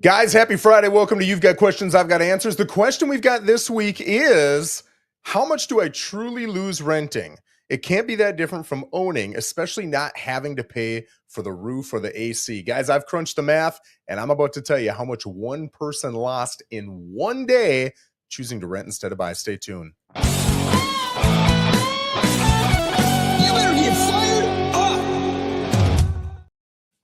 Guys, happy Friday. Welcome to You've Got Questions, I've Got Answers. The question we've got this week is, how much do I truly lose renting? It can't be that different from owning, especially not having to pay for the roof or the AC. Guys, I've crunched the math, and I'm about to tell you how much one person lost in one day choosing to rent instead of buy. Stay tuned. You better get fired up.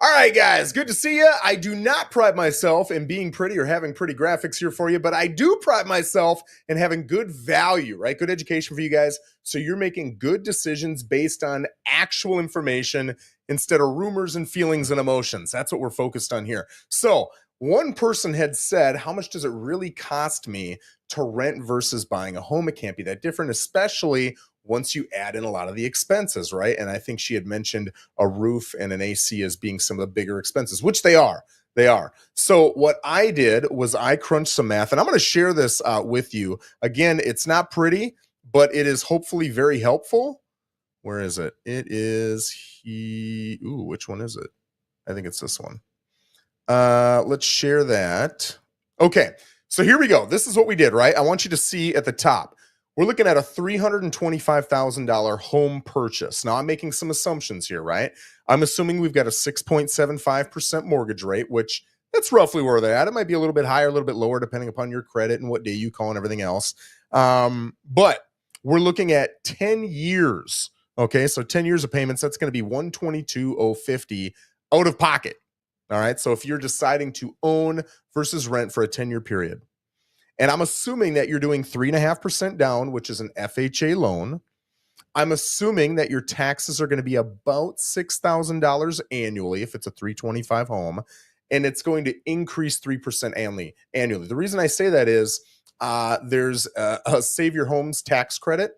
All right, guys, good to see you. I do not pride myself in being pretty or having pretty graphics here for you, but I do pride myself in having good value, right? Good education for you guys. So you're making good decisions based on actual information instead of rumors and feelings and emotions. That's what we're focused on here. So one person had said, how much does it really cost me to rent versus buying a home? It can't be that different, especially once you add in a lot of the expenses, right? And I think she had mentioned a roof and an AC as being some of the bigger expenses, which they are. They are. So what I did was I crunched some math, and I'm going to share this with you. Again, it's not pretty, but it is hopefully very helpful. Where is it? It is which one is it? I think it's this one. Let's share that. Okay, so here we go. This is what we did, right? I want you to see at the top. We're looking at a $325,000 home purchase. Now, I'm making some assumptions here, right? I'm assuming we've got a 6.75% mortgage rate, which that's roughly where they're at. It might be a little bit higher, a little bit lower, depending upon your credit and what day you call and everything else. But we're looking at 10 years. Okay, so 10 years of payments, that's going to be $122,050 out of pocket. All right, so if you're deciding to own versus rent for a 10-year period, and I'm assuming that you're doing 3.5% down, which is an FHA loan. I'm assuming that your taxes are going to be about $6,000 annually if it's a 325 home, and it's going to increase 3% annually. The reason I say that is there's a Save Your Homes tax credit,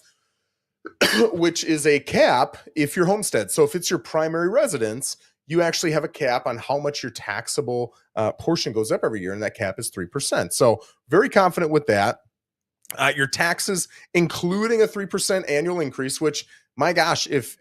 which is a cap if you're homestead. So if it's your primary residence, you actually have a cap on how much your taxable portion goes up every year, and that cap is 3%. So very confident with that. Your taxes, including a 3% annual increase, which, my gosh, if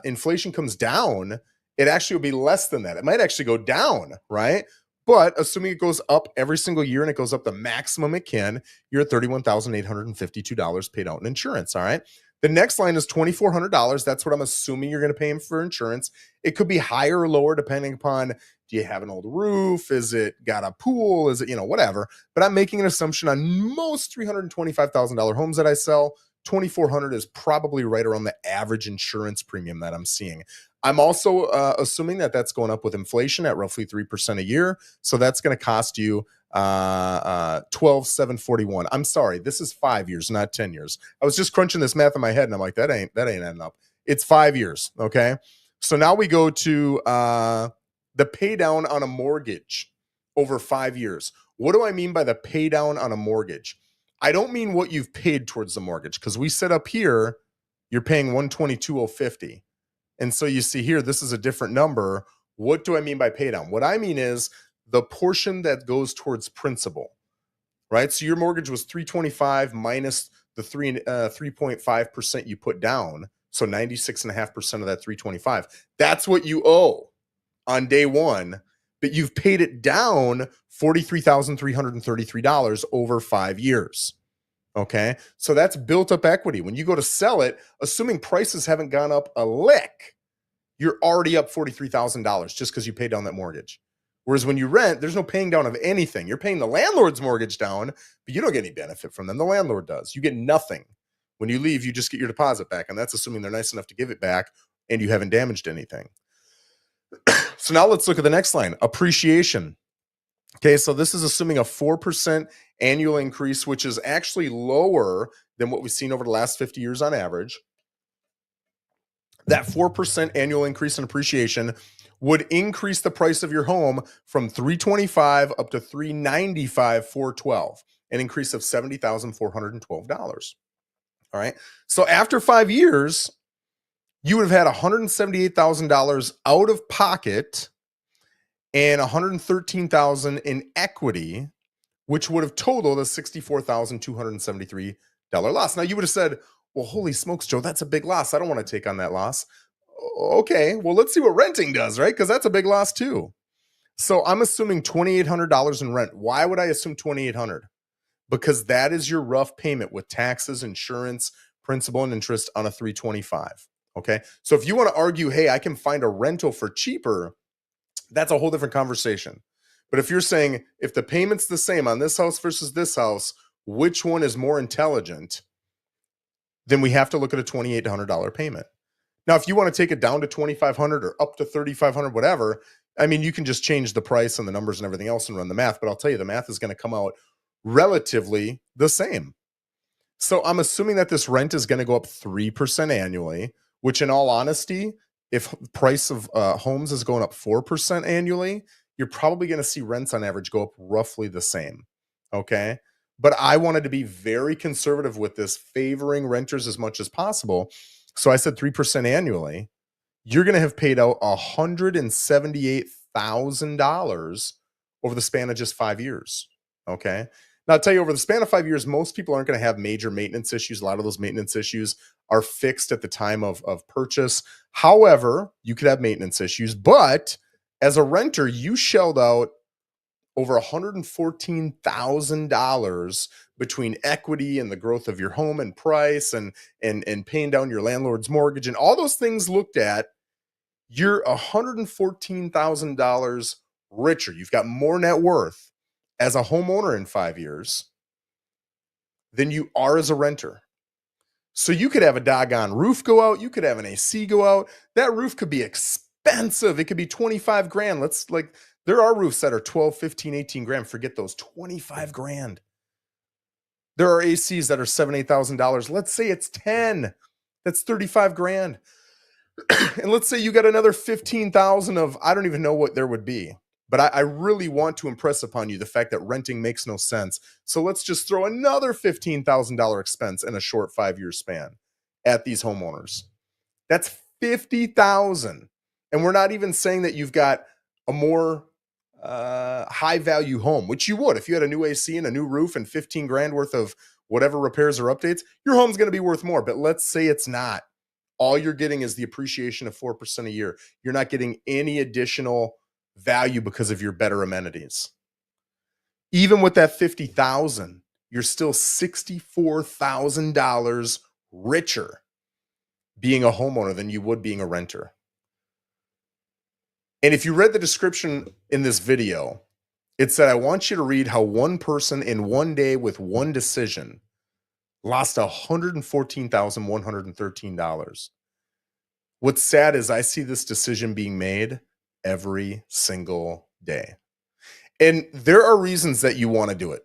inflation comes down, it actually will be less than that. It might actually go down, right? But assuming it goes up every single year and it goes up the maximum it can, you're at $31,852 paid out in insurance, all right? The next line is $2,400. That's what I'm assuming you're going to pay him for insurance. It could be higher or lower depending upon, do you have an old roof? Is it got a pool? Is it, whatever. But I'm making an assumption on most $325,000 homes that I sell. $2,400 is probably right around the average insurance premium that I'm seeing. I'm also assuming that that's going up with inflation at roughly 3% a year. So that's going to cost you $12,741. I'm sorry, this is 5 years, not 10 years. I was just crunching this math in my head, and I'm like, that ain't adding up. It's 5 years. Okay. So now we go to the pay down on a mortgage over 5 years. What do I mean by the pay down on a mortgage? I don't mean what you've paid towards the mortgage, because we set up here, you're paying $122,050. And so you see here, this is a different number. What do I mean by pay down? What I mean is the portion that goes towards principal, right? So your mortgage was $325 minus the 3.5% you put down. So 96.5% of that $325. That's what you owe on day one, but you've paid it down $43,333 over 5 years. Okay, so that's built up equity. When you go to sell it, assuming prices haven't gone up a lick, you're already up $43,000 just because you paid down that mortgage. Whereas when you rent, there's no paying down of anything. You're paying the landlord's mortgage down, but you don't get any benefit from them. The landlord does. You get nothing. When you leave, you just get your deposit back, and that's assuming they're nice enough to give it back and you haven't damaged anything. So now let's look at the next line, appreciation. Okay, so this is assuming a 4% annual increase, which is actually lower than what we've seen over the last 50 years on average. That 4% annual increase in appreciation would increase the price of your home from $325,000 up to $395,000, $412, an increase of $70,412. All right, so after 5 years, you would have had $178,000 out of pocket and $113,000 in equity, which would have totaled a $64,273 loss. Now you would have said, well, holy smokes, Joe, that's a big loss. I don't want to take on that loss. Okay, well, let's see what renting does, right? Because that's a big loss too. So I'm assuming $2,800 in rent. Why would I assume 2,800? Because that is your rough payment with taxes, insurance, principal, and interest on a 325. Okay. So if you want to argue, hey, I can find a rental for cheaper, that's a whole different conversation. But if you're saying if the payment's the same on this house versus this house, which one is more intelligent, then we have to look at a $2,800 payment. Now, if you want to take it down to 2,500 or up to 3,500, whatever, I mean, you can just change the price and the numbers and everything else and run the math. But I'll tell you, the math is going to come out relatively the same. So I'm assuming that this rent is going to go up 3% annually, which in all honesty, if price of homes is going up 4% annually, you're probably going to see rents on average go up roughly the same. Okay. But I wanted to be very conservative with this, favoring renters as much as possible. So I said 3% annually. You're going to have paid out $178,000 over the span of just 5 years. Okay. Now, I'll tell you, over the span of 5 years, most people aren't going to have major maintenance issues. A lot of those maintenance issues are fixed at the time of purchase. However, you could have maintenance issues, but as a renter, you shelled out over $114,000 between equity and the growth of your home and price and paying down your landlord's mortgage and all those things looked at. You're $114,000 richer. You've got more net worth as a homeowner in 5 years than you are as a renter. So you could have a doggone roof go out. You could have an AC go out. That roof could be expensive. It could be 25 grand. There are roofs that are 12, 15, 18 grand. Forget those, 25 grand. There are ACs that are $7,000, $8,000. Let's say it's 10. That's 35 grand. And let's say you got another 15,000 of, I don't even know what there would be. But I really want to impress upon you the fact that renting makes no sense. So let's just throw another $15,000 expense in a short 5-year span at these homeowners. That's 50,000. And we're not even saying that you've got a more high value home, which you would if you had a new AC and a new roof and 15 grand worth of whatever repairs or updates. Your home's going to be worth more. But let's say it's not. All you're getting is the appreciation of 4% a year. You're not getting any additional value because of your better amenities. Even with that 50,000, you're still $64,000 richer being a homeowner than you would being a renter. And if you read the description in this video, it said, I want you to read how one person in one day with one decision lost $114,113. What's sad is I see this decision being made every single day. And there are reasons that you want to do it.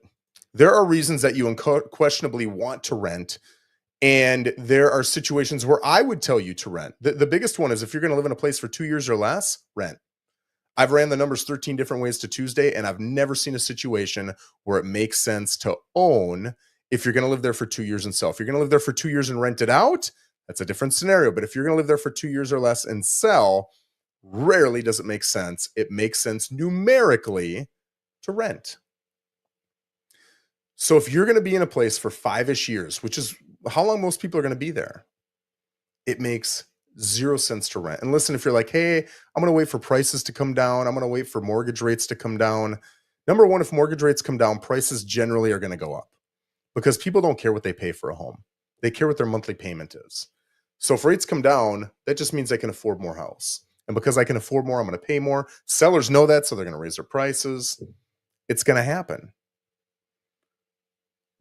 There are reasons that you unquestionably want to rent. And there are situations where I would tell you to rent. The biggest one is if you're going to live in a place for 2 years or less, rent. I've ran the numbers 13 different ways to Tuesday, and I've never seen a situation where it makes sense to own if you're going to live there for 2 years and sell. If you're going to live there for 2 years and rent it out, that's a different scenario. But if you're going to live there for 2 years or less and sell, rarely does it make sense. It makes sense numerically to rent. So if you're going to be in a place for 5-ish years, which is how long most people are going to be there, it makes zero sense to rent. And listen, if you're like, hey, I'm going to wait for prices to come down, I'm going to wait for mortgage rates to come down. Number one, if mortgage rates come down, prices generally are going to go up because people don't care what they pay for a home. They care what their monthly payment is. So if rates come down, that just means I can afford more house. And because I can afford more, I'm going to pay more. Sellers know that, so they're going to raise their prices. It's going to happen.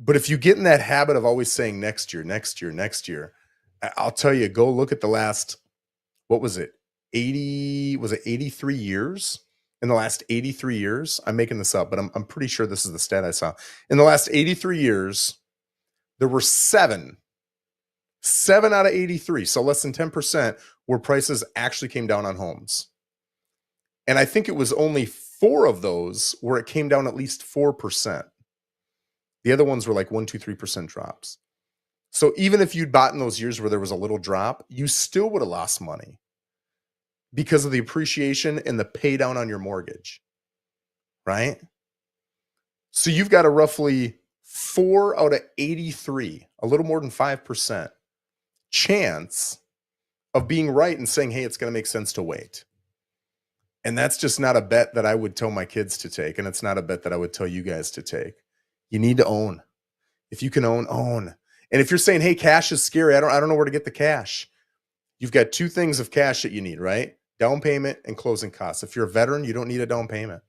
But if you get in that habit of always saying next year, next year, next year, I'll tell you, go look at the last, what was it? 83 years? In the last 83 years, I'm making this up, but I'm pretty sure this is the stat I saw. In the last 83 years, there were seven out of 83, so less than 10%, where prices actually came down on homes. And I think it was only 4 of those where it came down at least 4%. The other ones were like 1%, 2%, 3% drops. So even if you'd bought in those years where there was a little drop, you still would have lost money because of the appreciation and the pay down on your mortgage, right? So you've got a roughly 4 out of 83, a little more than 5% chance of being right and saying, hey, it's going to make sense to wait. And that's just not a bet that I would tell my kids to take. And it's not a bet that I would tell you guys to take. You need to own. If you can own, own. And if you're saying, hey, cash is scary, I don't know where to get the cash. You've got two things of cash that you need, right? Down payment and closing costs. If you're a veteran, you don't need a down payment.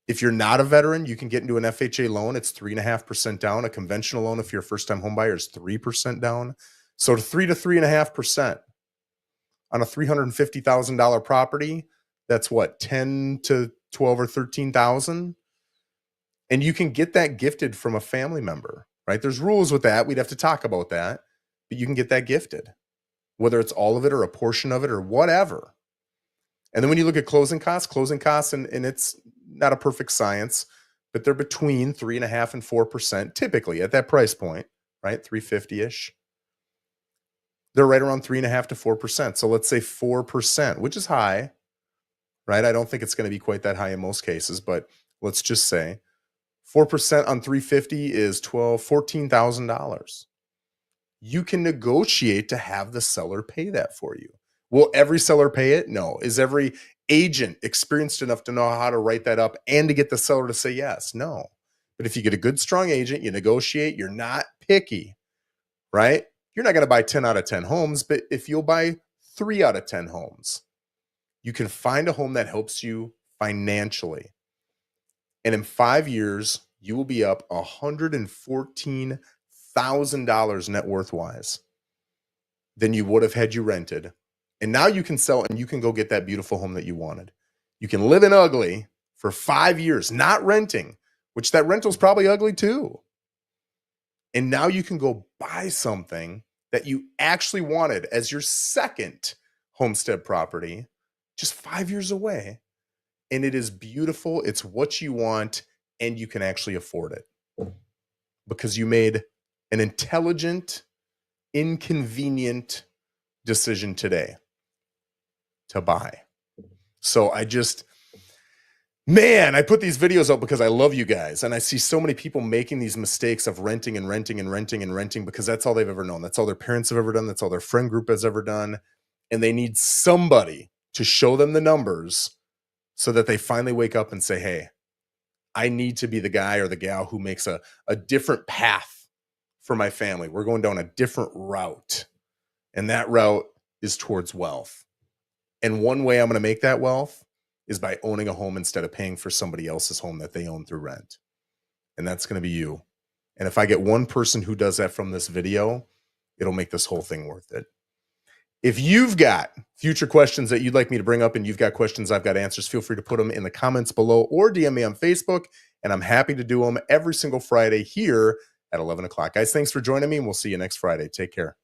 If you're not a veteran, you can get into an FHA loan. It's 3.5% down. A conventional loan, if you're a first-time home buyer, is 3% down. So 3 to 3.5% on a $350,000 property, that's what, 10 to 12 or 13,000? And you can get that gifted from a family member, right? There's rules with that. We'd have to talk about that, but you can get that gifted, whether it's all of it or a portion of it or whatever. And then when you look at closing costs, and it's not a perfect science, but they're between 3.5% and 4% typically at that price point, right? 350-ish. They're right around 3.5% to 4%. So let's say 4%, which is high, right? I don't think it's going to be quite that high in most cases, but let's just say 4% on 350 is $14,000. You can negotiate to have the seller pay that for you. Will every seller pay it? No. Is every agent experienced enough to know how to write that up and to get the seller to say yes? No. But if you get a good, strong agent, you negotiate, you're not picky, right? You're not going to buy 10 out of 10 homes, but if you'll buy 3 out of 10 homes, you can find a home that helps you financially. And in 5 years, you will be up $114,000 net worth-wise than you would have had you rented. And now you can sell and you can go get that beautiful home that you wanted. You can live in ugly for 5 years, not renting, which that rental's probably ugly too. And now you can go buy something that you actually wanted as your second homestead property just 5 years away. And it is beautiful. It's what you want, and you can actually afford it because you made an intelligent, inconvenient decision today to buy. So I put these videos up because I love you guys. And I see so many people making these mistakes of renting and renting and renting and renting because that's all they've ever known. That's all their parents have ever done. That's all their friend group has ever done. And they need somebody to show them the numbers so that they finally wake up and say, hey, I need to be the guy or the gal who makes a different path for my family. We're going down a different route. And that route is towards wealth. And one way I'm going to make that wealth is by owning a home instead of paying for somebody else's home that they own through rent. And that's going to be you. And if I get one person who does that from this video, it'll make this whole thing worth it. If you've got future questions that you'd like me to bring up and you've got questions I've got answers, feel free to put them in the comments below or DM me on Facebook. And I'm happy to do them every single Friday here at 11 o'clock. Guys, thanks for joining me, and we'll see you next Friday. Take care.